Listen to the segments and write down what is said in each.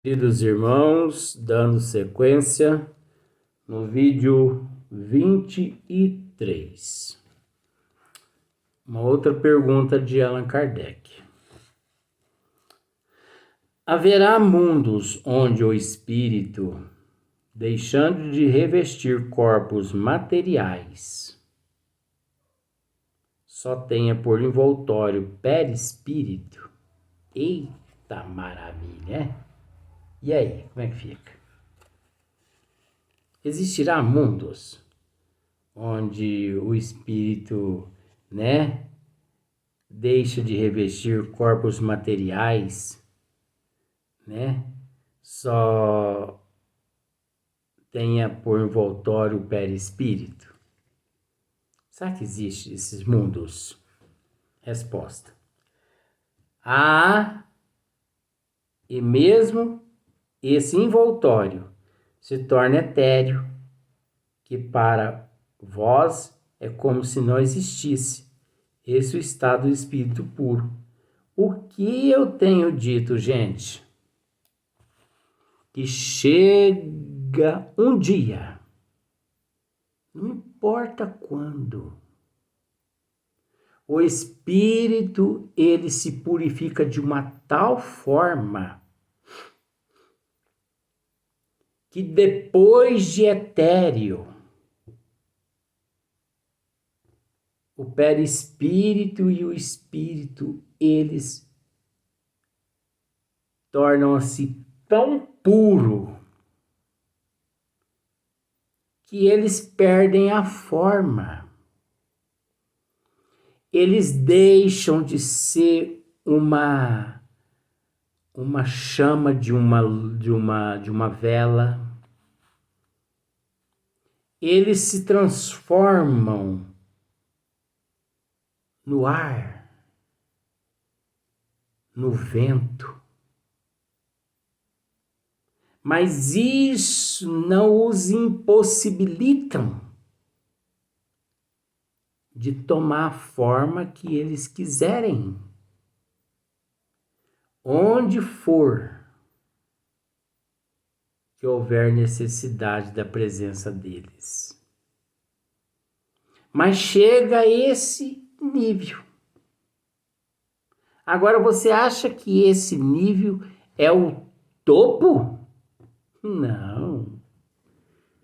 Queridos irmãos, dando sequência no vídeo 23. Uma outra pergunta de Allan Kardec. Haverá mundos onde o espírito, deixando de revestir corpos materiais, só tenha por envoltório perispírito? Eita maravilha, né? E aí, como é que fica? Existirá mundos onde o espírito, deixa de revestir corpos materiais, só tenha por envoltório o perispírito? Será que existe esses mundos? Resposta: há, e mesmo esse envoltório se torna etéreo, que para vós é como se não existisse. Esse é o estado do espírito puro. O que eu tenho dito, gente? Que chega um dia, não importa quando, o espírito ele se purifica de uma tal forma que depois de etéreo, o perispírito e o espírito, eles tornam-se tão puro que eles perdem a forma. Eles deixam de ser uma chama de uma vela. Eles se transformam no ar, no vento. Mas isso não os impossibilitam de tomar a forma que eles quiserem. Onde for que houver necessidade da presença deles. Mas chega a esse nível. Agora, você acha que esse nível é o topo? Não.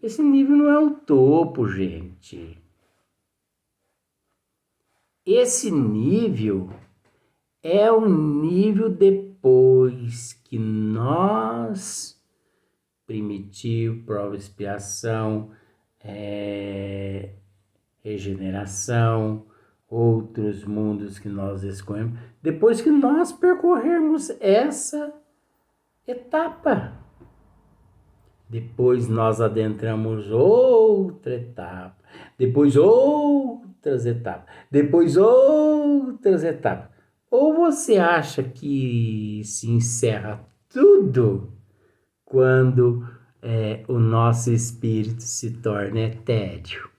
Esse nível não é o topo, gente. Esse nível é o nível depois que nós, primitivo, prova, expiação, regeneração, outros mundos que nós escolhemos, depois que nós percorrermos essa etapa, depois nós adentramos outra etapa, depois outras etapas, depois outras etapas. Ou você acha que se encerra tudo quando o nosso espírito se torna etéreo?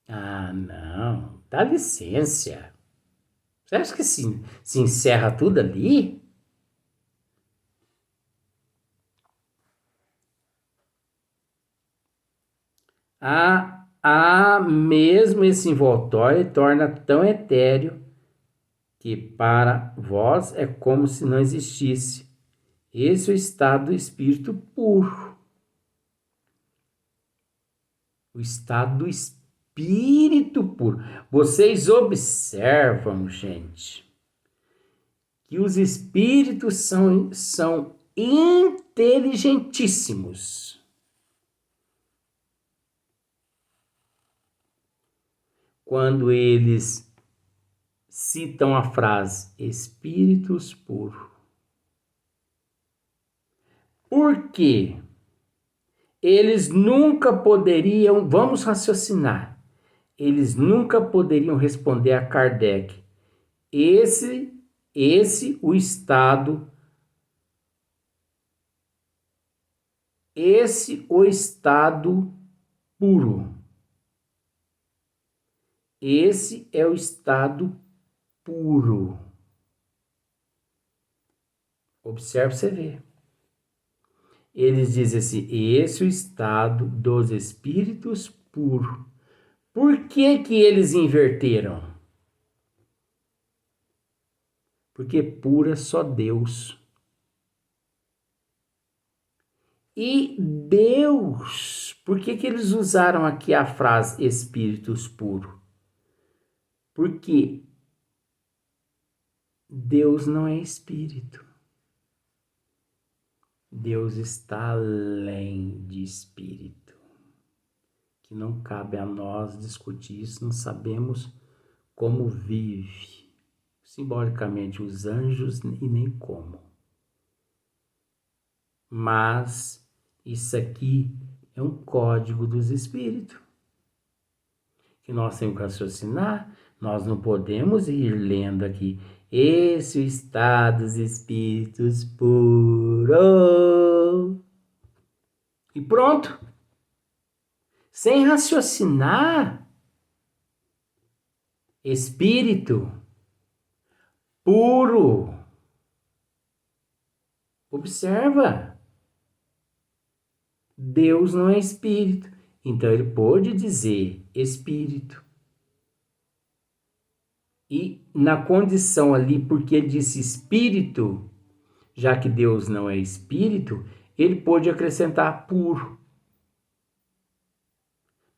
Ah, não. Dá licença. Você acha que se encerra tudo ali? Mesmo esse envoltório torna tão etéreo que para vós é como se não existisse. Esse é o estado do espírito puro. O estado do espírito puro. Vocês observam, gente, que os espíritos são inteligentíssimos. Quando eles citam a frase espíritos puros. Por quê? Eles nunca poderiam, vamos raciocinar, eles nunca poderiam responder a Kardec. Esse o estado, o estado puro. Esse é o estado puro. Observe você ver. Eles dizem assim, esse é o estado dos espíritos puros. Por que que eles inverteram? Porque puro é só Deus. E Deus, por que que eles usaram aqui a frase espíritos puros? Porque Deus não é espírito. Deus está além de espírito. Que não cabe a nós discutir isso, não sabemos como vive simbolicamente os anjos e nem como. Mas isso aqui é um código dos espíritos que nós temos que raciocinar. Nós não podemos ir lendo aqui esse é o estado dos espíritos puro e pronto, sem raciocinar. Espírito puro, observa, Deus não é espírito, então ele pode dizer espírito. E na condição ali, porque ele disse espírito, já que Deus não é espírito, ele pode acrescentar puro.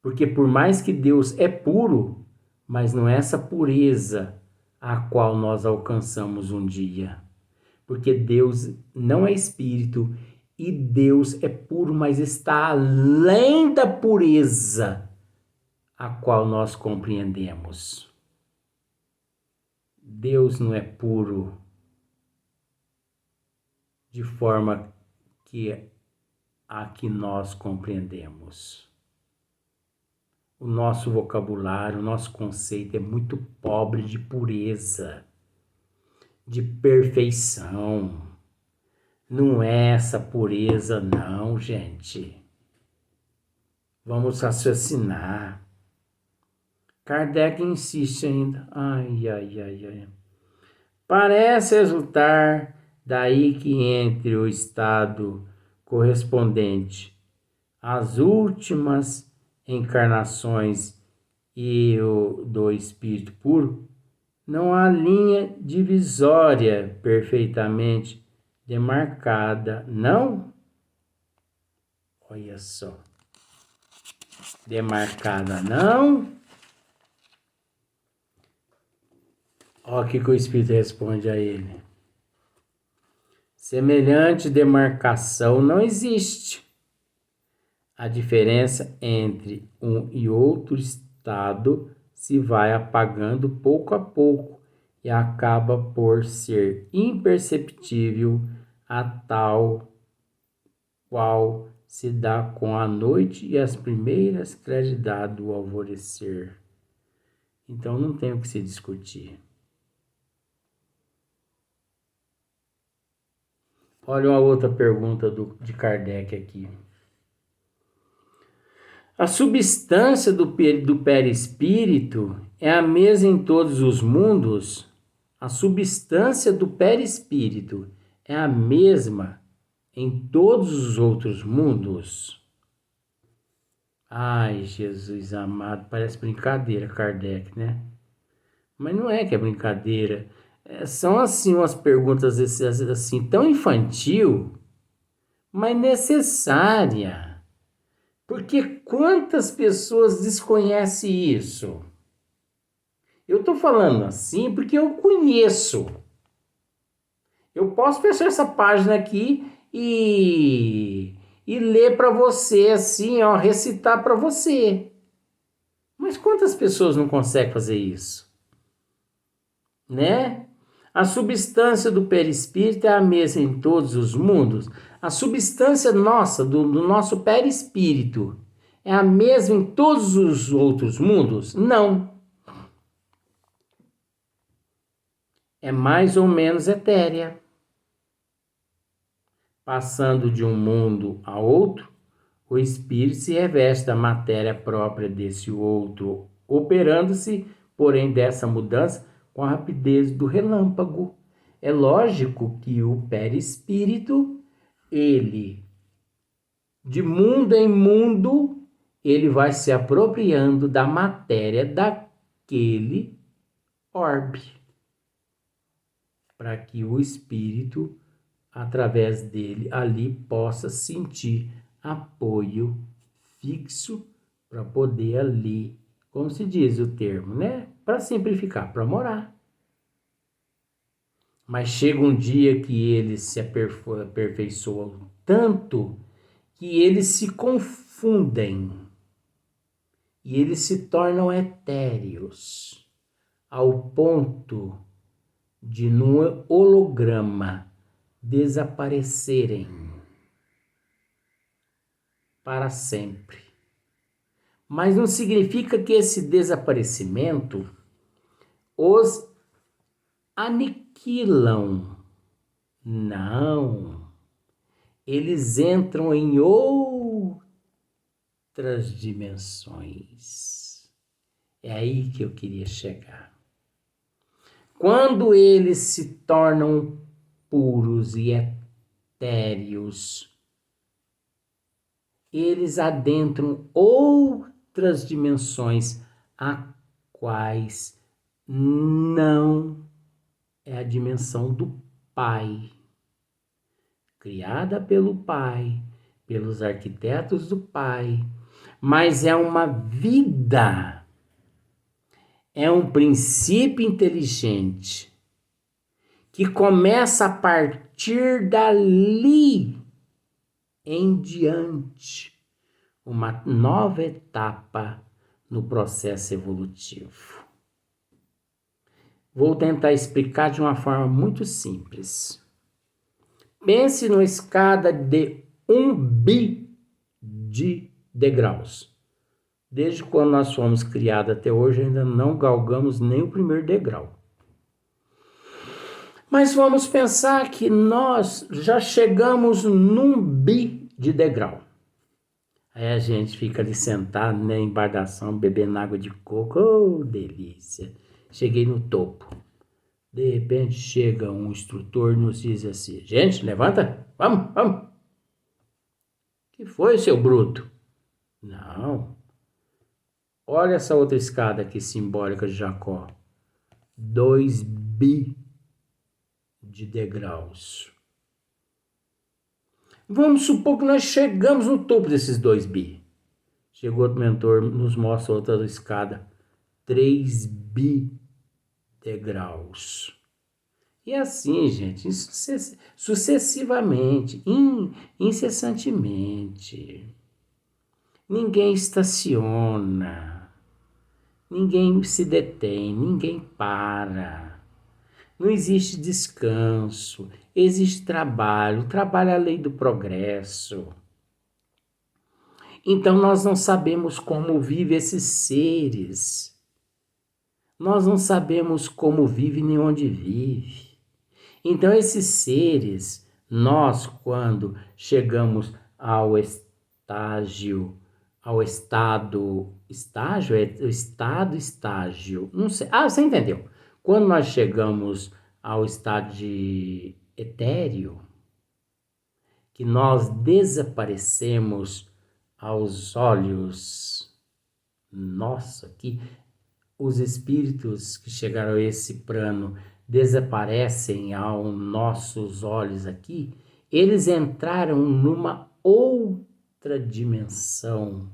Porque por mais que Deus é puro, mas não é essa pureza a qual nós alcançamos um dia. Porque Deus não é espírito e Deus é puro, mas está além da pureza a qual nós compreendemos. Deus não é puro de forma que a que nós compreendemos. O nosso vocabulário, o nosso conceito é muito pobre de pureza, de perfeição. Não é essa pureza não, gente. Vamos raciocinar. Kardec insiste ainda. Ai. Parece resultar daí que entre o estado correspondente às últimas encarnações e o do espírito puro, não há linha divisória perfeitamente demarcada, não? Olha só. Demarcada, não? Olha o que o Espírito responde a ele. Semelhante demarcação não existe. A diferença entre um e outro estado se vai apagando pouco a pouco e acaba por ser imperceptível a tal qual se dá com a noite e as primeiras claridades do alvorecer. Então não tem o que se discutir. Olha uma outra pergunta de Kardec aqui. A substância do perispírito é a mesma em todos os mundos? A substância do perispírito é a mesma em todos os outros mundos? Ai, Jesus amado, parece brincadeira, Kardec, né? Mas não é que é brincadeira. São assim umas perguntas assim tão infantil, mas necessária. Porque quantas pessoas desconhecem isso? Eu estou falando assim porque eu conheço. Eu posso fechar essa página aqui e ler para você assim, ó, recitar para você. Mas quantas pessoas não conseguem fazer isso? Né? A substância do perispírito é a mesma em todos os mundos? A substância nossa, do nosso perispírito, é a mesma em todos os outros mundos? Não. É mais ou menos etérea. Passando de um mundo a outro, o espírito se reveste da matéria própria desse outro, operando-se, porém, dessa mudança com a rapidez do relâmpago. É lógico que o perispírito, ele, de mundo em mundo, ele vai se apropriando da matéria daquele orbe, para que o espírito, através dele, ali possa sentir apoio fixo para poder ali, como se diz o termo, né? Para simplificar, para morar. Mas chega um dia que eles se aperfeiçoam tanto que eles se confundem e eles se tornam etéreos, ao ponto de, no holograma, desaparecerem para sempre. Mas não significa que esse desaparecimento os aniquilam. Não. Eles entram em outras dimensões. É aí que eu queria chegar. Quando eles se tornam puros e etéreos, eles adentram outras dimensões, a quais não é a dimensão do Pai, criada pelo Pai, pelos arquitetos do Pai, mas é uma vida, é um princípio inteligente que começa a partir dali em diante uma nova etapa no processo evolutivo. Vou tentar explicar de uma forma muito simples. Pense numa escada de 1 bi de degraus. Desde quando nós fomos criados até hoje, ainda não galgamos nem o primeiro degrau. Mas vamos pensar que nós já chegamos num bi de degrau. Aí a gente fica ali sentado, né, em embarcação, bebendo água de coco. Oh, delícia! Cheguei no topo. De repente chega um instrutor e nos diz assim: gente, levanta, vamos. Que foi, seu bruto? Não. Olha essa outra escada aqui simbólica de Jacó. 2 bi de degraus. Vamos supor que nós chegamos no topo desses 2 bi. Chegou outro mentor, nos mostra outra escada. 3 bi degraus. E assim, gente, sucessivamente, incessantemente. Ninguém estaciona, ninguém se detém, ninguém para. Não existe descanso, existe trabalho. O trabalho é a lei do progresso. Então nós não sabemos como vivem esses seres. Nós não sabemos como vive nem onde vive. Então esses seres, nós quando chegamos ao estágio, estágio, não sei, você entendeu? Quando nós chegamos ao estado de etéreo, que nós desaparecemos aos olhos, nossa, que os espíritos que chegaram a esse plano desaparecem aos nossos olhos aqui, eles entraram numa outra dimensão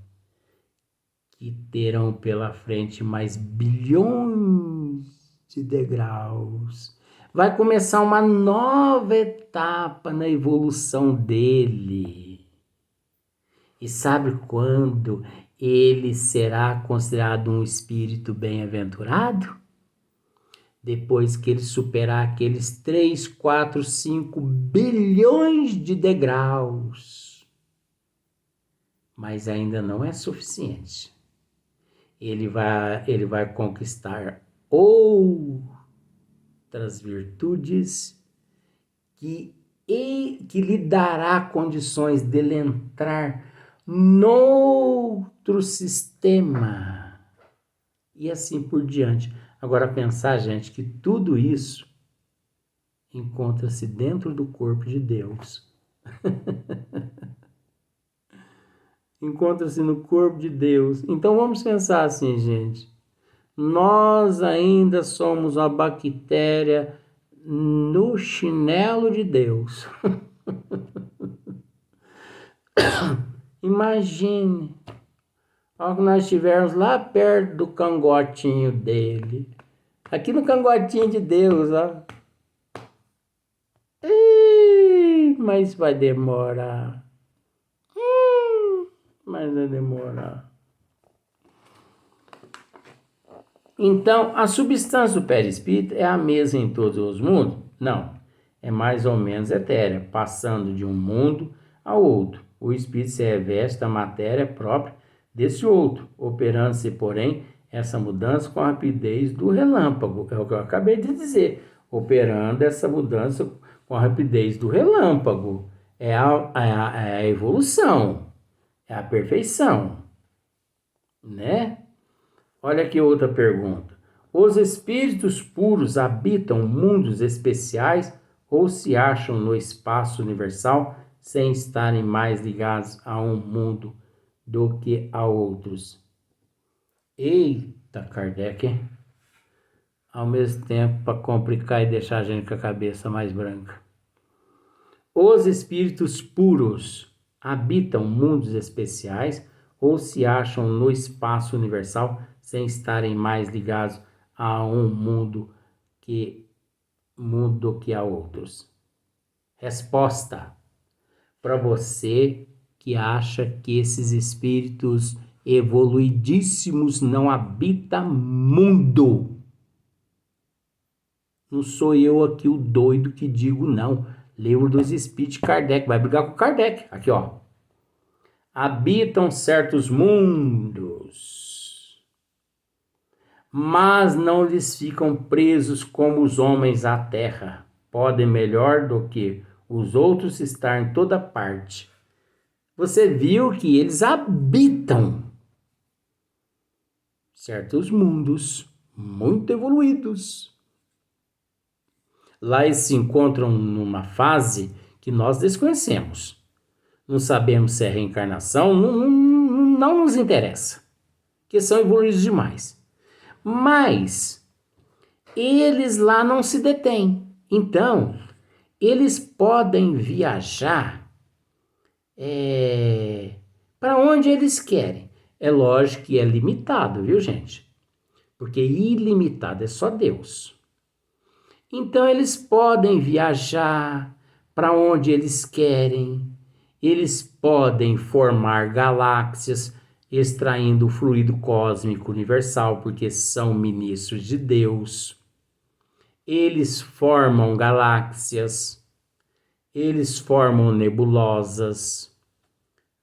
que terão pela frente mais bilhões de degraus. Vai começar uma nova etapa na evolução dele. E sabe quando ele será considerado um espírito bem-aventurado? Depois que ele superar aqueles 3, 4, 5 bilhões de degraus. Mas ainda não é suficiente. Ele vai conquistar outras virtudes que lhe dará condições de ele entrar noutro sistema. E assim por diante. Agora pensar, gente, que tudo isso encontra-se dentro do corpo de Deus. Encontra-se no corpo de Deus. Então vamos pensar assim, gente. Nós ainda somos uma bactéria no chinelo de Deus. Imagine, ao que nós estivermos lá perto do cangotinho dele. Aqui no cangotinho de Deus, ó. Mas vai demorar. Mas vai demorar. Então, a substância do perispírito é a mesma em todos os mundos? Não. É mais ou menos etérea, passando de um mundo ao outro. O espírito se reveste da matéria própria desse outro, operando-se, porém, essa mudança com a rapidez do relâmpago. É o que eu acabei de dizer. Operando essa mudança com a rapidez do relâmpago. É a evolução. É a perfeição. Né? Olha aqui outra pergunta. Os espíritos puros habitam mundos especiais ou se acham no espaço universal sem estarem mais ligados a um mundo do que a outros? Eita, Kardec, hein? Ao mesmo tempo, para complicar e deixar a gente com a cabeça mais branca. Os espíritos puros habitam mundos especiais ou se acham no espaço universal sem estarem mais ligados a um mundo do que a outros? Resposta: para você que acha que esses espíritos evoluidíssimos não habitam mundo. Não sou eu aqui o doido que digo não. Livro dos Espíritos de Kardec. Vai brigar com Kardec. Aqui, ó. Habitam certos mundos, mas não lhes ficam presos como os homens à terra. Podem melhor do que os outros estar em toda parte. Você viu que eles habitam certos mundos muito evoluídos. Lá eles se encontram numa fase que nós desconhecemos. Não sabemos se é reencarnação, não nos interessa, porque são evoluídos demais. Mas eles lá não se detêm. Então, eles podem viajar para onde eles querem. É lógico que é limitado, viu, gente? Porque ilimitado é só Deus. Então, eles podem viajar para onde eles querem. Eles podem formar galáxias, extraindo o fluido cósmico universal, porque são ministros de Deus. Eles formam galáxias, eles formam nebulosas,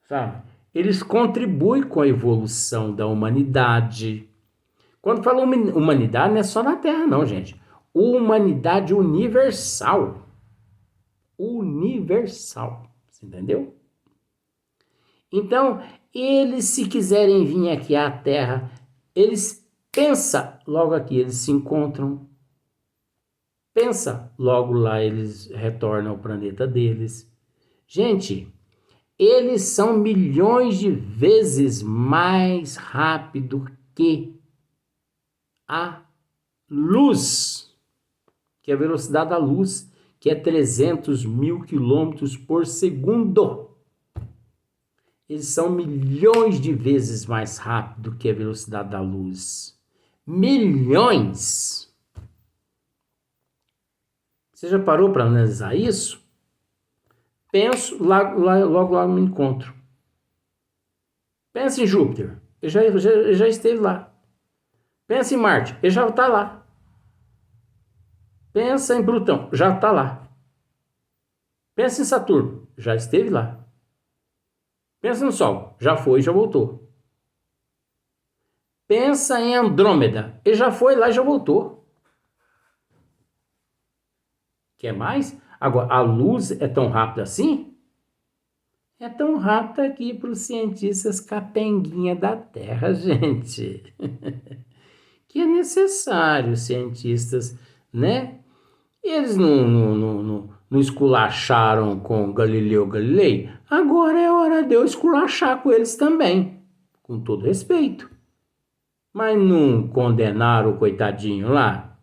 sabe? Eles contribuem com a evolução da humanidade. Quando falo humanidade, não é só na Terra, não, gente. Humanidade universal. Universal. Você entendeu? Então, eles, se quiserem vir aqui à Terra, eles pensam logo aqui, eles se encontram. Pensa, logo lá eles retornam ao planeta deles. Gente, eles são milhões de vezes mais rápido que a luz, que é a velocidade da luz, que é 300 mil quilômetros por segundo. Eles são milhões de vezes mais rápido que a velocidade da luz. Milhões! Você já parou para analisar isso? Penso, logo me encontro. Pensa em Júpiter, ele já esteve lá. Pensa em Marte, ele já está lá. Pensa em Plutão, já está lá. Pensa em Saturno, já esteve lá. Pensa no Sol, já foi e já voltou. Pensa em Andrômeda, ele já foi lá e já voltou. Quer mais? Agora, a luz é tão rápida assim? É tão rápida aqui para os cientistas capenguinha da Terra, gente. Que é necessário os cientistas, né? Eles não esculacharam com Galileu Galilei? Agora é hora de eu esculachar com eles também, com todo respeito. Mas não condenaram o coitadinho lá?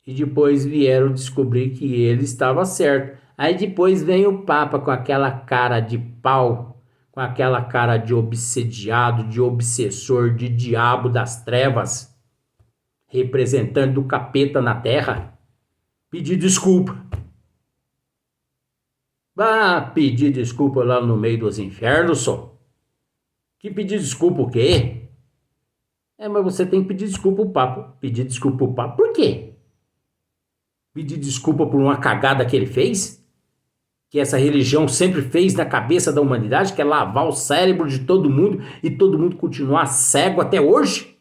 E depois vieram descobrir que ele estava certo. Aí depois vem o Papa com aquela cara de pau, com aquela cara de obsediado, de obsessor, de diabo das trevas, representante do capeta na terra, pedir desculpa. Vá pedir desculpa lá no meio dos infernos, só. Que pedir desculpa o quê? Mas você tem que pedir desculpa ao Papa. Pedir desculpa ao Papa por quê? Pedir desculpa por uma cagada que ele fez? Que essa religião sempre fez na cabeça da humanidade, que é lavar o cérebro de todo mundo e todo mundo continuar cego até hoje?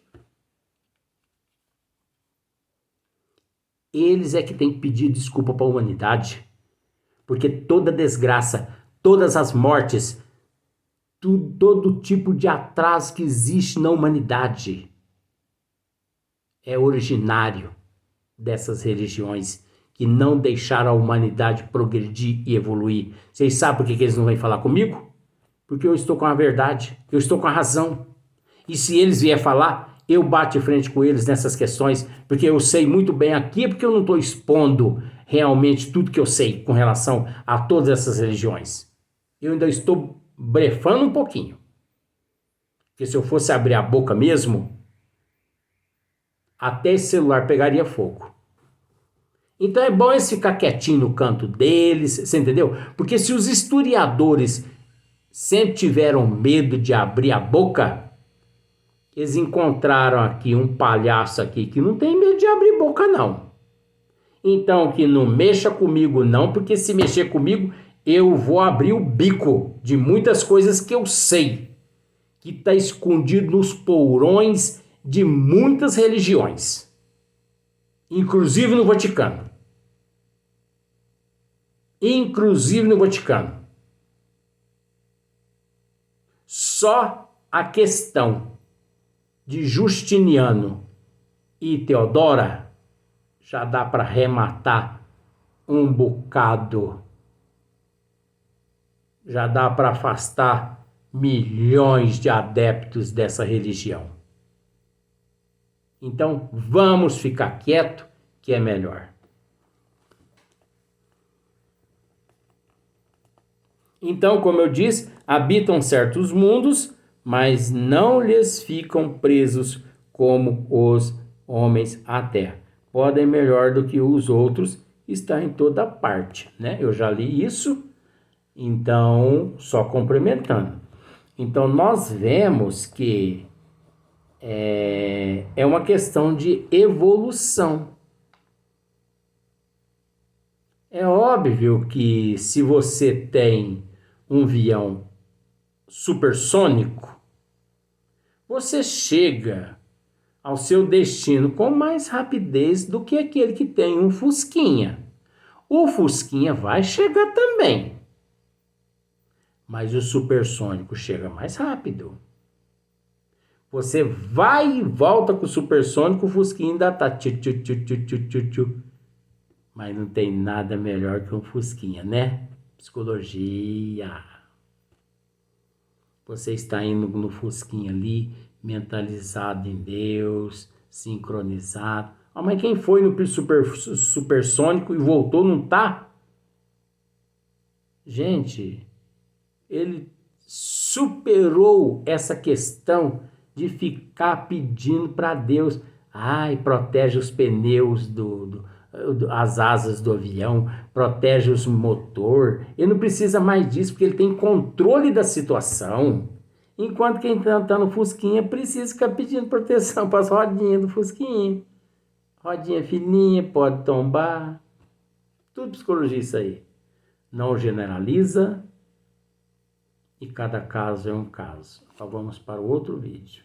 Eles é que tem que pedir desculpa para a humanidade. Porque toda desgraça, todas as mortes, todo tipo de atraso que existe na humanidade é originário dessas religiões que não deixaram a humanidade progredir e evoluir. Vocês sabem por que eles não vêm falar comigo? Porque eu estou com a verdade, eu estou com a razão. E se eles vierem falar, eu bato de frente com eles nessas questões, porque eu sei muito bem aqui, porque eu não estou expondo realmente tudo que eu sei com relação a todas essas religiões. Eu ainda estou brefando um pouquinho. Porque se eu fosse abrir a boca mesmo, até esse celular pegaria fogo. Então é bom eles ficar quietinho no canto deles, você entendeu? Porque se os historiadores sempre tiveram medo de abrir a boca, eles encontraram aqui um palhaço aqui que não tem medo de abrir boca não. Então que não mexa comigo não, porque se mexer comigo eu vou abrir o bico de muitas coisas que eu sei, que está escondido nos porões de muitas religiões, inclusive no Vaticano. Inclusive no Vaticano. Só a questão de Justiniano e Teodora já dá para rematar um bocado. Já dá para afastar milhões de adeptos dessa religião. Então vamos ficar quieto que é melhor. Então, como eu disse, habitam certos mundos, mas não lhes ficam presos como os homens à terra. Podem melhor do que os outros estar em toda parte, né? Eu já li isso, então só complementando. Então nós vemos que é uma questão de evolução. É óbvio que se você tem um avião supersônico, você chega ao seu destino com mais rapidez do que aquele que tem um Fusquinha. O Fusquinha vai chegar também, mas o supersônico chega mais rápido. Você vai e volta com o supersônico, o Fusquinha ainda tá tchu. Mas não tem nada melhor que um Fusquinha, né? Psicologia. Você está indo no Fusquinha ali, mentalizado em Deus, sincronizado. Mas quem foi no supersônico e voltou não tá? Gente, ele superou essa questão de ficar pedindo para Deus. Ai, protege os pneus as asas do avião, protege os motor. Ele não precisa mais disso, porque ele tem controle da situação. Enquanto quem está no Fusquinha precisa ficar pedindo proteção para as rodinhas do Fusquinha. Rodinha fininha, pode tombar. Tudo psicologia isso aí. Não generaliza e cada caso é um caso. Então vamos para o outro vídeo.